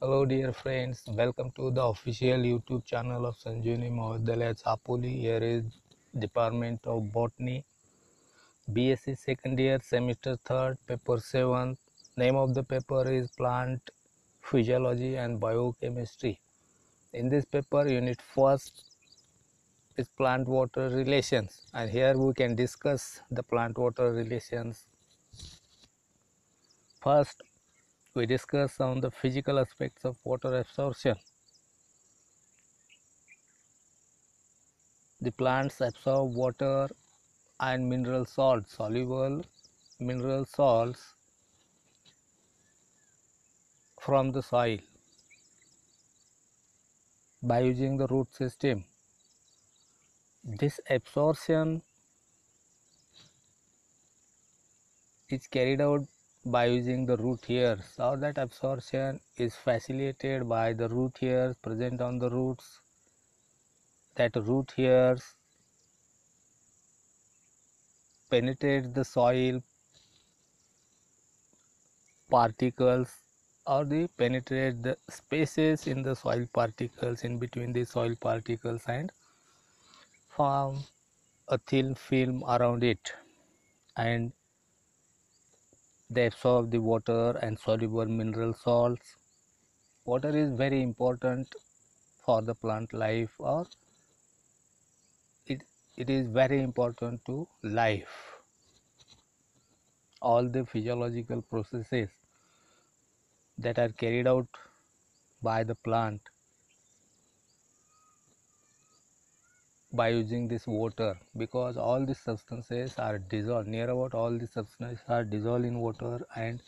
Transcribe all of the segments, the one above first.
Hello dear friends, welcome to the official YouTube channel of Sanjivani Mahavidyalaya Chapoli. Here is Department of Botany, BSc second year, semester 3rd, paper 7. Name of the paper is Plant Physiology and Biochemistry. In this paper, unit first is plant water relations, and here we can discuss the plant water relations. First, we discuss on the physical aspects of water absorption. The plants absorb water and mineral salts, soluble mineral salts from the soil by using the root system. This absorption is carried out by using the root hairs, or that absorption is facilitated by the root hairs present on the roots. That root hairs penetrate the soil particles, or they penetrate the spaces in the soil particles, in between the soil particles, and form a thin film around it, and they absorb the water and soluble mineral salts. Water is very important for the plant life, or it is very important to life. All the physiological processes that are carried out by the plant by using this water, because all the substances are dissolved, near about all the substances are dissolved in water, and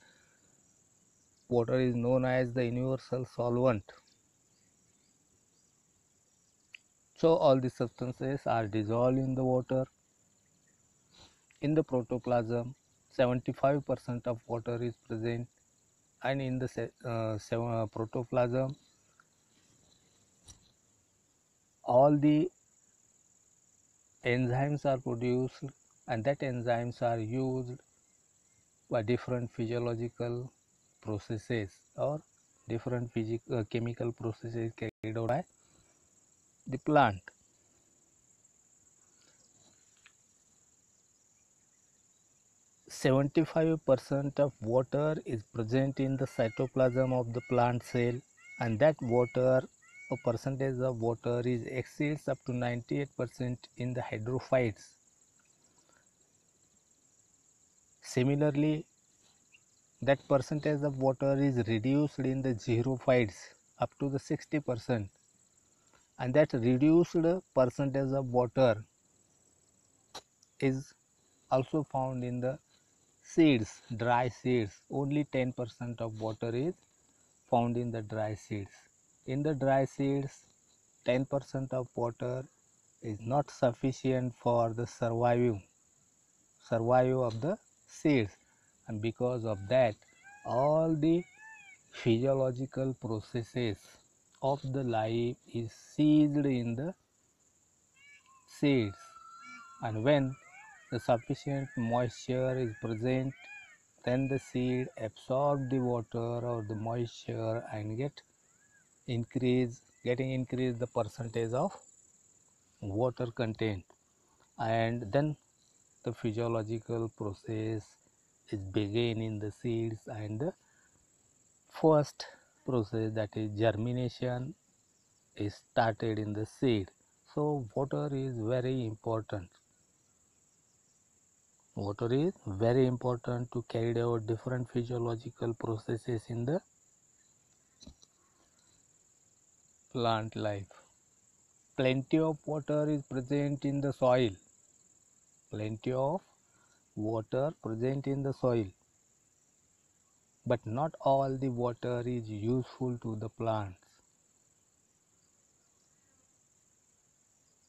water is known as the universal solvent. So all the substances are dissolved in the water. In the protoplasm, 75% of water is present, and in the protoplasm, all the enzymes are produced, and that enzymes are used by different physiological processes, or different chemical processes carried out by the plant. "75% of water is present in the cytoplasm of the plant cell, and that water, a percentage of water, is exceeds up to 98% in the hydrophytes. Similarly, that percentage of water is reduced in the xerophytes up to the 60%, and that reduced percentage of water is also found in the seeds, dry seeds. Only 10% of water is found in the dry seeds. In the dry seeds, 10% of water is not sufficient for the survival of the seeds, and because of that, all the physiological processes of the life is seized in the seeds, and when the sufficient moisture is present, then the seed absorb the water or the moisture and getting increase the percentage of water content, and then the physiological process is begin in the seeds, and the first process, that is germination, is started in the seed. So water is very important. Water is very important to carry out different physiological processes in the plant life. Plenty of water is present in the soil. Plenty of water present in the soil, but not all the water is useful to the plants.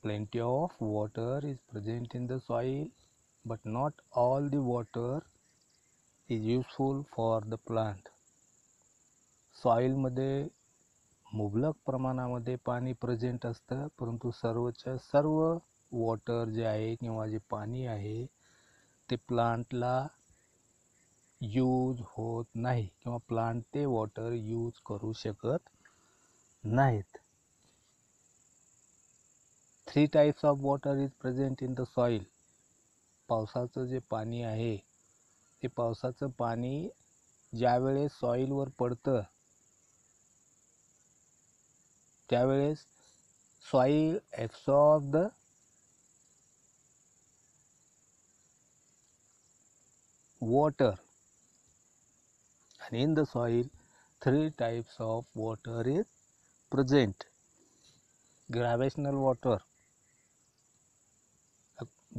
Plenty of water is present in the soil, but not all the water is useful for the plant. Soil मध्ये मुबलक प्रमाणामध्ये पाणी present असतं, परंतु सर्वच्या सर्व water जे आहे किंवा जे पाणी आहे ते प्लांटला यूज होत नाही किंवा प्लांट ते वॉटर यूज करू शकत नाहीत. 3 types of water is present in the soil. पावसाचं जे पाणी आहे ते पावसाचं पाणी ज्यावेळेस सॉइलवर पडतं त्यावेळेस soil absorb the water, and in the soil 3 types of water is present. Gravitational water,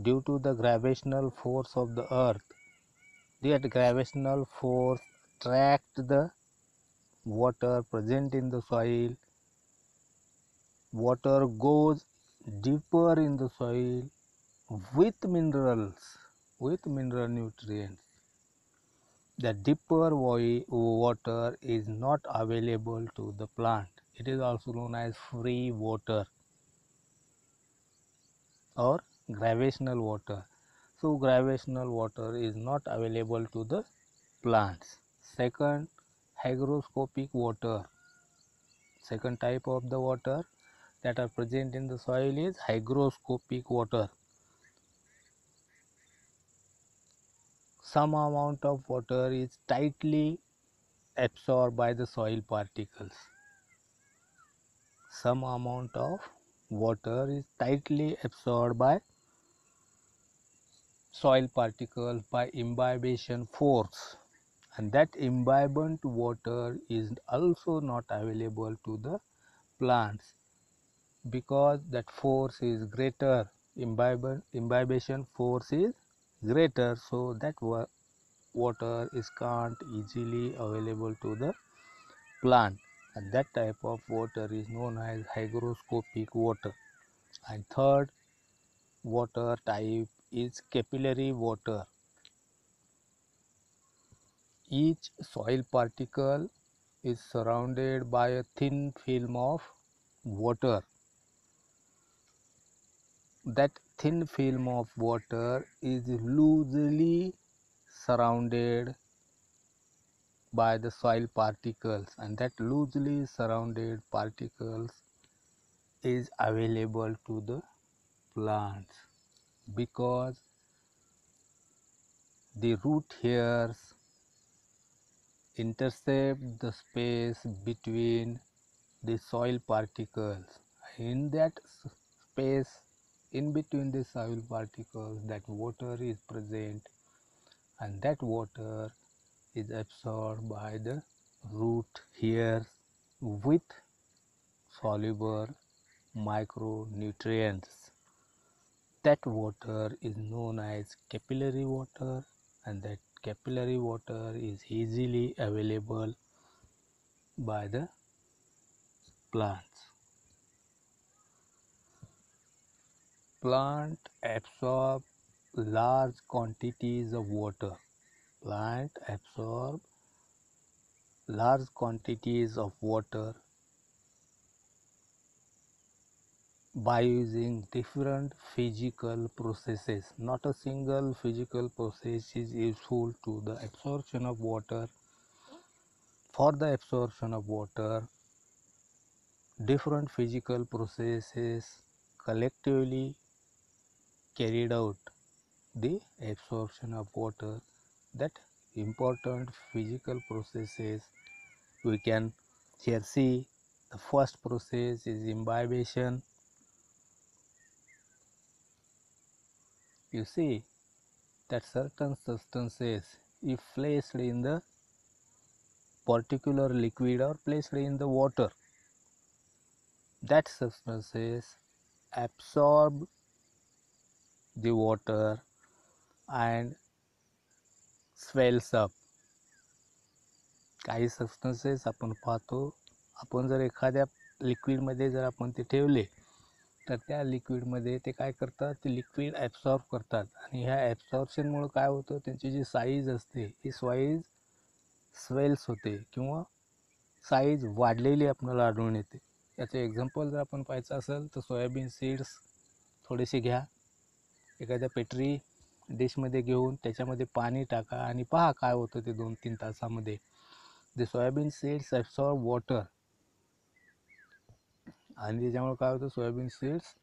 due to the gravitational force of the earth, that gravitational force attract the water present in the soil. Water goes deeper in the soil with minerals, with mineral nutrients. The deeper water is not available to the plant. It is also known as free water or gravitational water. So gravitational water is not available to the plants. Second, hygroscopic water. Second type of the water that are present in the soil is hygroscopic water. Some amount of water is tightly absorbed by the soil particles. Some amount of water is tightly absorbed by soil particles by imbibition force, and that imbibed water is also not available to the plants because that force is greater. Imbibition force is greater, so that water is can't easily available to the plant, and that type of water is known as hygroscopic water. And third water type is capillary water. Each soil particle is surrounded by a thin film of water. That thin film of water is loosely surrounded by the soil particles, and that loosely surrounded particles is available to the plants because the root hairs intercept the space between the soil particles. In that space in between the soil particles, that water is present, and that water is absorbed by the root hairs with soluble micronutrients. That water is known as capillary water, and that capillary water is easily available by the plants. Plant absorb large quantities of water. Plant absorb large quantities of water by using different physical processes. Not a single physical process is useful to the absorption of water. For the absorption of water, different physical processes collectively carried out the absorption of water. That important physical processes we can here see. The first process is imbibition. You see that certain substances, if placed in the particular liquid or placed in the water, that substances absorb the water and swells up. काही substances आपण पाहतो, आपण जर एखाद्या लिक्विडमध्ये जर आपण ते ठेवले तर त्या लिक्विडमध्ये ते काय करतात, ते लिक्विड ॲब्सॉर्ब करतात, आणि ह्या ॲब्सॉर्प्शनमुळं काय होतं, त्यांची जी साईज असते ही साईज स्वेल्स होते किंवा साईज वाढलेली आपल्याला आढळून येते. याचं एक्झाम्पल जर आपण पाहायचं असेल तर सोयाबीन सीड्स थोडेसे घ्या, एखाद्या पेटरी डिशमध्ये घेऊन त्याच्यामध्ये पाणी टाका आणि पहा काय होतं ते 2-3 तासामध्ये. The soybean seeds absorb water आणि त्याच्यामुळे काय होतं, सोयाबीन सीड्स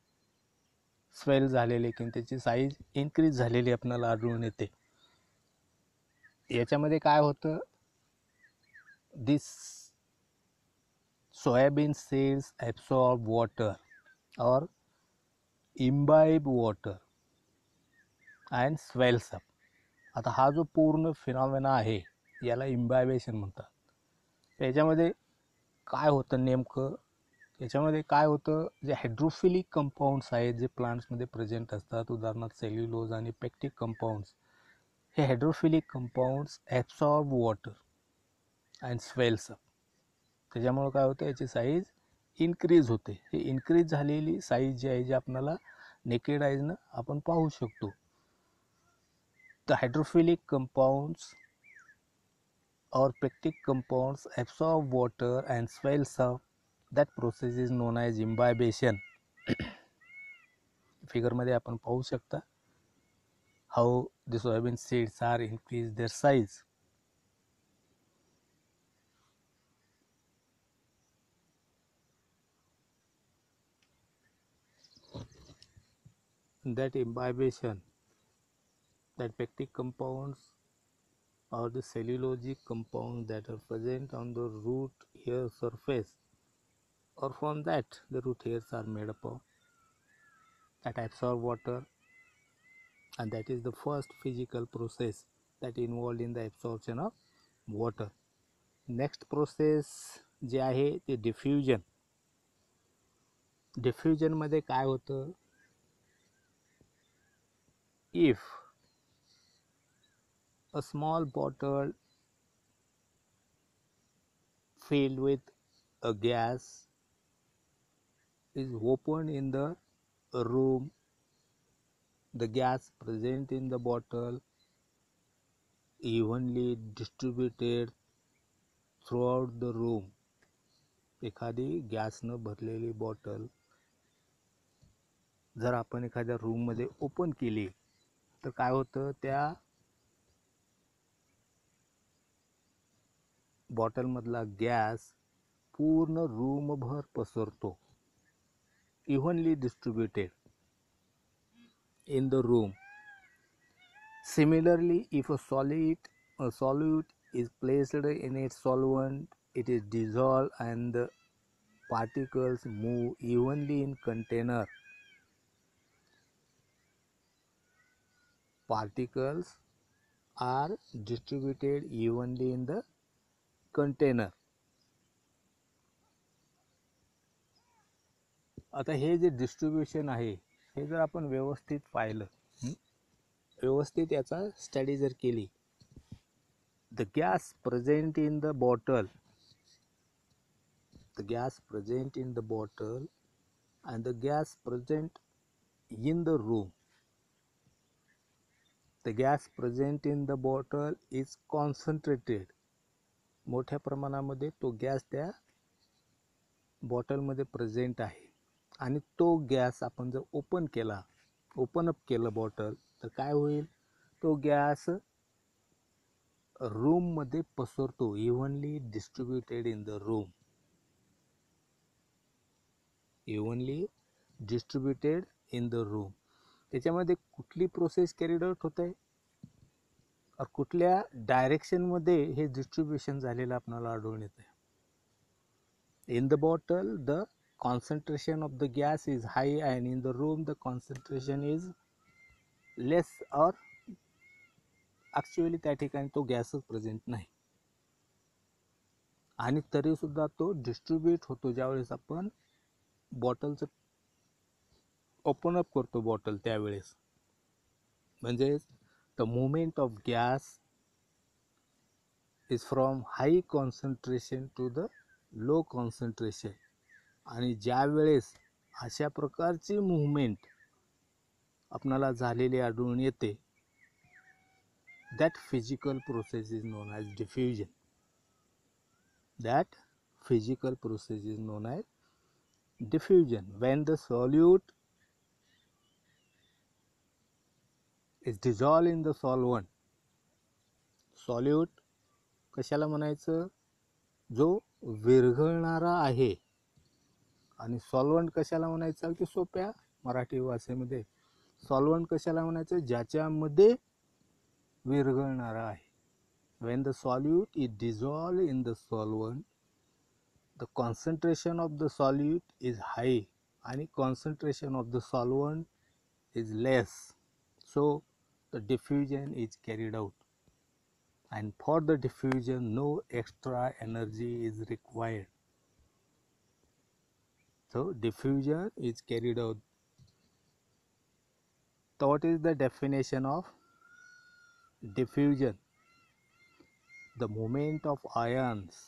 स्वेल झालेले किंवा त्याची साईज इन्क्रीज झालेली आपल्याला आढळून येते. याच्यामध्ये काय होतं, this soybean seeds absorb water or imbibe water and swells up. आता हा जो पूर्ण फिनॉमेना आहे याला इम्बायबेशन म्हणतात. याच्यामध्ये काय होतं नेमकं, याच्यामध्ये काय होतं, जे हायड्रोफिलिक कंपाऊंड्स आहेत जे प्लांट्समध्ये प्रेझेंट असतात, उदाहरणार्थ सेल्युलोज आणि पेक्टिक कंपाऊंड्स, हे hydrophilic compounds absorb water and swells up. त्याच्यामुळं काय होतं, याची साईज इन्क्रीज होते. ही इन्क्रीज झालेली साईज जी आहे जी आपल्याला नेकेड आईजनं आपण पाहू शकतो. The hydrophilic compounds or pectic compounds absorb water and swells up. That process is known as imbibition. फिगरमध्ये आपण पाहू शकता how the soybean seeds are increase their size. That imbibition, that pectic compounds or the cellulosic compounds that are present on the root hair surface, or from that the root hairs are made up of, that absorb water, and that is the first physical process that involved in the absorption of water. Next process जे आहे ते diffusion. डिफ्युजनमध्ये काय होतं, if a small bottle filled with a gas is opened in the room, the gas present in the bottle evenly distributed throughout the room. एखादी गॅसनं भरलेली bottle जर आपण एखाद्या रूममध्ये ओपन केली तर काय होतं, त्या बॉटलमधला गॅस पूर्ण रूमभर पसरतो. Evenly distributed in the room. Similarly, if a solute is placed in its solvent, it is dissolved and the particles move evenly in container. Particles are distributed evenly in the container. आता हे जे distribution आहे हे जर आपण व्यवस्थित पाहिलं, व्यवस्थित याचा study जर केली, the gas present in the bottle and the gas present in the room, the gas present in the bottle is concentrated. मोठ्या प्रमाणामध्ये तो गॅस त्या बॉटलमध्ये प्रेझेंट आहे आणि तो गॅस आपण जर ओपन अप केलं बॉटल, तर काय होईल, तो गॅस रूममध्ये पसरतो. Evenly distributed in the room. Evenly distributed in the room. त्याच्यामध्ये कुठली प्रोसेस कॅरीड आउट होत आहे, कुठल्या डायरेक्शनमध्ये हे डिस्ट्रीब्युशन झालेलं आपल्याला आढळून येत आहे. In the bottle the concentration of the gas is high and in the room the concentration is less, or actually त्या ठिकाणी तो गॅसच प्रेझेंट नाही आणि तरी सुद्धा तो डिस्ट्रीब्यूट होतो. ज्यावेळेस आपण बॉटलचं ओपन अप करतो बॉटल त्यावेळेस, म्हणजे the movement of gas is from high concentration to the low concentration. आणि ज्या वेळेस अशा प्रकारची मूव्हमेंट आपणाला झालेली आढळून येते, that physical process is known as diffusion. That physical process is known as diffusion. When the solute is dissolve in the solvent. Solute कशाला म्हणायचं? जो विरघळणारा आहे. आणि सॉल्वंट कशाला म्हणायचं? की सोप्या मराठी भाषेमध्ये सॉल्वंट कशाला म्हणायचं? ज्याच्यामध्ये विरघळणारा आहे. When the solute is dissolved in the solvent, the concentration of the solute is high and concentration of the solvent is less. So the diffusion is carried out, and for the diffusion no extra energy is required. So diffusion is carried out. So what is the definition of diffusion? The movement of ions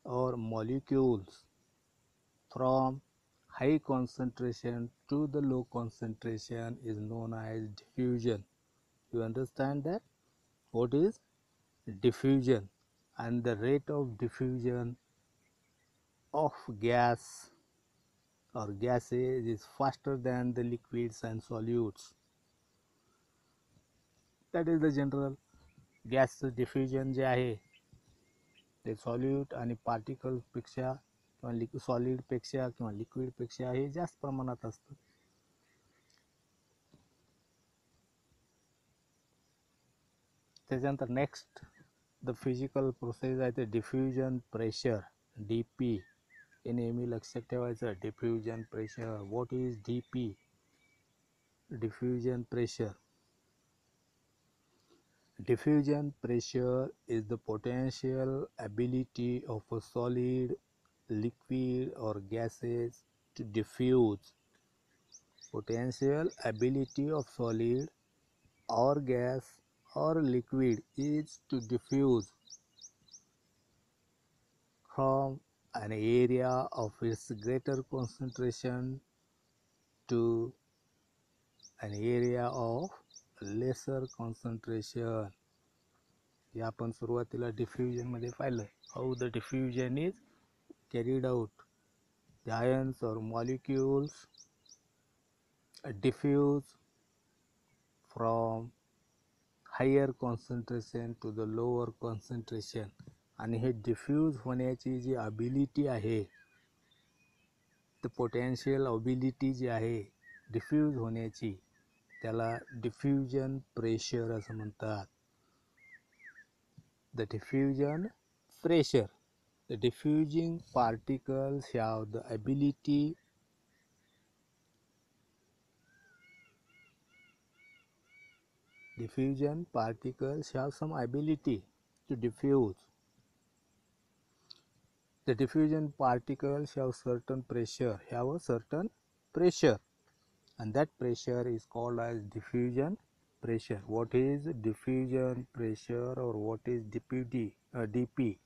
or molecules from high concentration to the low concentration is known as diffusion. You understand that? What is diffusion? And the rate of diffusion of gas or gases is faster than the liquids and solutes. That is the general. gas diffusion जे आहे ते solute आणि particles पेक्षा किंवा solid पेक्षा किंवा liquid पेक्षा हे जास्त प्रमाणात असतं. त्याच्यानंतर नेक्स्ट द फिजिकल प्रोसेस आहे ते डिफ्युजन प्रेशर, डीपी. हे नेहमी लक्षात ठेवायचं. Diffusion pressure. What is DP? Diffusion pressure. Diffusion pressure is the potential ability of a solid, liquid or gases to diffuse. Potential ability of solid or gas or liquid is to diffuse from an area of its greater concentration to an area of lesser concentration. हे आपण सुरुवातीला diffusion मध्ये पाहिलं. How the diffusion is carried out. The ions or molecules diffuse from higher concentration to the lower concentration. आणि हे diffuse होण्याची जी ability आहे, the potential ability जी आहे diffuse होण्याची, त्याला डिफ्युजन प्रेशर असं म्हणतात. The diffusion pressure. The diffusing particles have the ability some ability to diffuse. The diffusion particles have certain pressure, and that pressure is called as diffusion pressure. What is diffusion pressure or what is DP?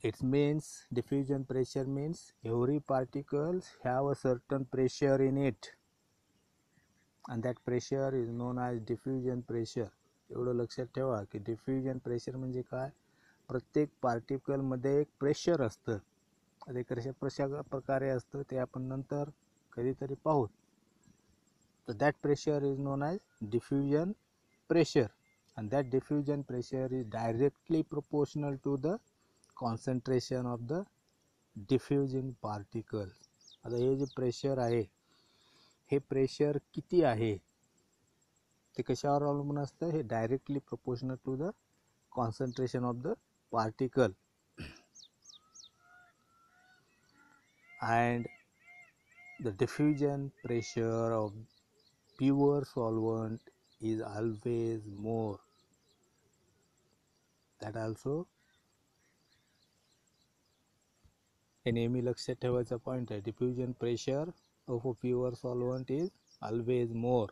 It means diffusion pressure means every particles have a certain pressure in it, and that pressure is known as diffusion pressure. एवढं लक्षात ठेवा की diffusion pressure म्हणजे काय? प्रत्येक particle मध्ये एक pressure असतं. ते कशा प्रकारे असतं ते आपण नंतर कधीतरी पाहू. So that pressure is known as diffusion pressure, and that diffusion pressure is directly proportional to the concentration of the diffusing particles. आता हे जे प्रेशर आहे, हे प्रेशर किती आहे ते कशावर अवलंबून असतं? हे directly proportional to the concentration of the particle. And the diffusion pressure of pure solvent is always more. That also हे नेहमी लक्षात ठेवायचा पॉइंट आहे. Diffusion pressure of a pure solvent is always more.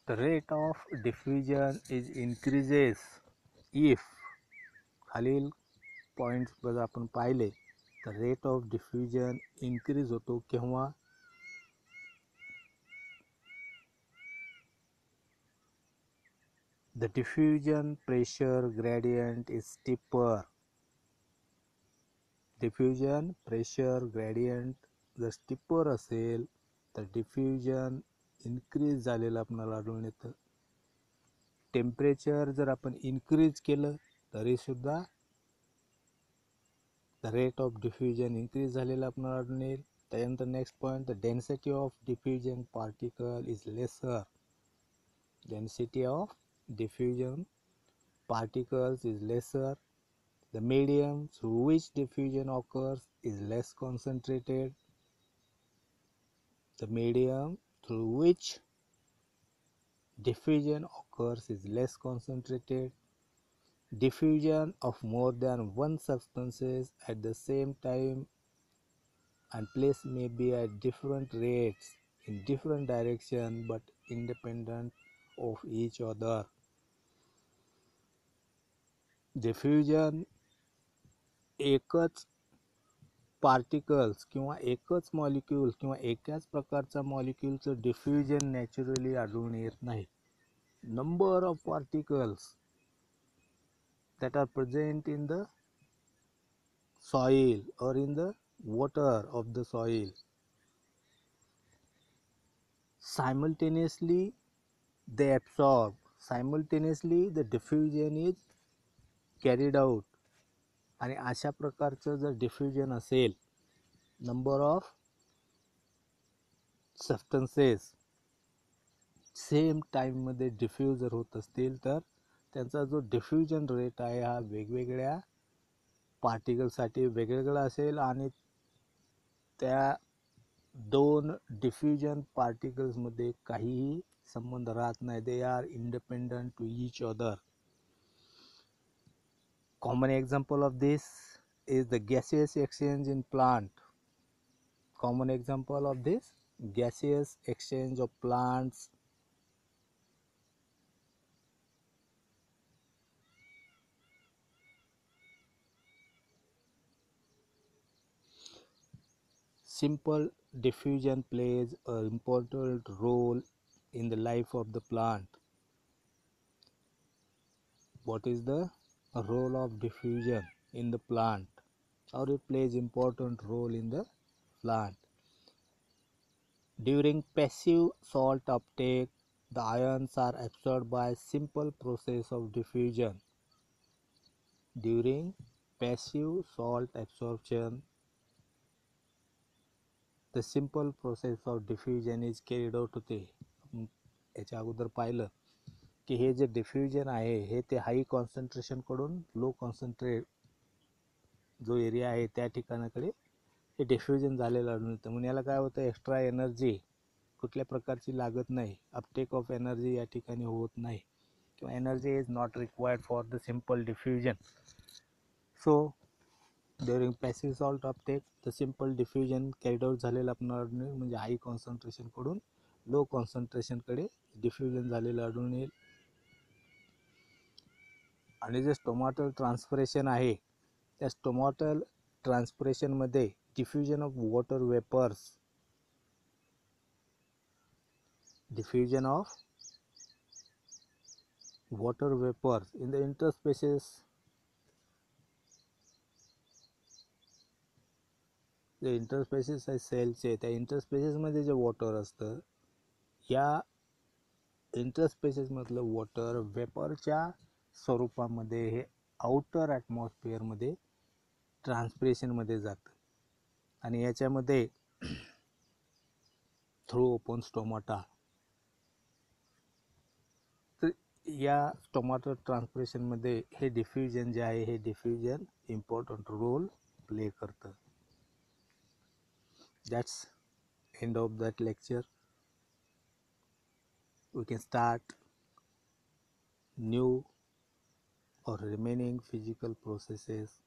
The rate of diffusion is increases if खालील points बघा आपण पाहिले. The rate of diffusion increase होतो केव्हा? The diffusion pressure gradient is steeper. Diffusion pressure gradient जर steeper असेल तर diffusion increase झालेलं आपल्याला आढळून येतं. टेम्परेचर जर आपण इन्क्रीज केलं तरीसुद्धा the rate of diffusion increase झालेलं आपल्याला आढळून येईल. त्यानंतर next point, the density of diffusion particle is lesser. Density of diffusion particles is lesser. The medium through which diffusion occurs is less concentrated. The medium through which diffusion occurs is less concentrated. Diffusion of more than one substances at the same time and place may be at different rates in different direction but independent of each other. Diffusion एकच particles किंवा एकच molecule किंवा एकाच प्रकारचा मॉलिक्यूलचं diffusion naturally आढळून येत नाही. Number of particles that are present in the soil or in the water of the soil, simultaneously they absorb, simultaneously the diffusion is carried out. आणि अशा प्रकारचं जर डिफ्युजन असेल, नंबर ऑफ सबस्टन्सेस सेम टाईममध्ये diffuse जर होत असतील तर त्यांचा जो डिफ्युजन रेट आहे हा वेगवेगळ्या पार्टिकलसाठी वेगवेगळा असेल आणि त्या दोन डिफ्युजन पार्टिकल्समध्ये काहीही संबंध राहत नाही. They are independent to each other. Common example of this is the gaseous exchange in plant. Common example of this gaseous exchange of plants. Simple diffusion plays an important role in the life of the plant. What is the role of diffusion in the plant? Or it plays important role in the plant. During passive salt uptake, the ions are absorbed by simple process of diffusion. During passive salt absorption, the simple process of diffusion is carried out होते. याच्या अगोदर पाहिलं की हे जे diffusion आहे हे ते high concentration कडून लो concentrate जो area आहे त्या ठिकाणाकडे हे डिफ्युजन झालेलं आढळून येतं. म्हणून याला काय होतं, एक्स्ट्रा एनर्जी कुठल्या प्रकारची लागत नाही. अपटेक ऑफ एनर्जी या ठिकाणी होत नाही किंवा energy is not required for the simple diffusion. So during passive salt Uptake the simple diffusion carried out झालेलं आपल्याला म्हणजे हाई कॉन्सन्ट्रेशनकडून लो कॉन्सन्ट्रेशनकडे डिफ्युजन झालेलं आढळून येईल. आणि जे स्टोमॅटल ट्रान्सपिरेशन आहे त्या स्टोमॅटल ट्रान्सपिरेशनमध्ये diffusion of water vapours, diffusion of water vapors in the interspaces. जे इंटरस्पेसेस आहे सेलचे त्या इंटरस्पेसेसमध्ये जे वॉटर असतं या इंटरस्पेसेसमधलं वॉटर वेपरच्या स्वरूपामध्ये हे आउटर ॲटमॉस्फिअरमध्ये ट्रान्सपिरेशनमध्ये जातं आणि याच्यामध्ये थ्रू ओपन स्टोमाटा. तर या स्टोमाटा ट्रान्सपिरेशनमध्ये हे डिफ्युजन जे आहे हे डिफ्युजन इम्पॉर्टंट रोल प्ले करतं. That's end of that lecture. We can start new or remaining physical processes,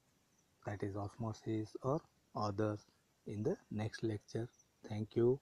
that is osmosis or others, in the next lecture. Thank you.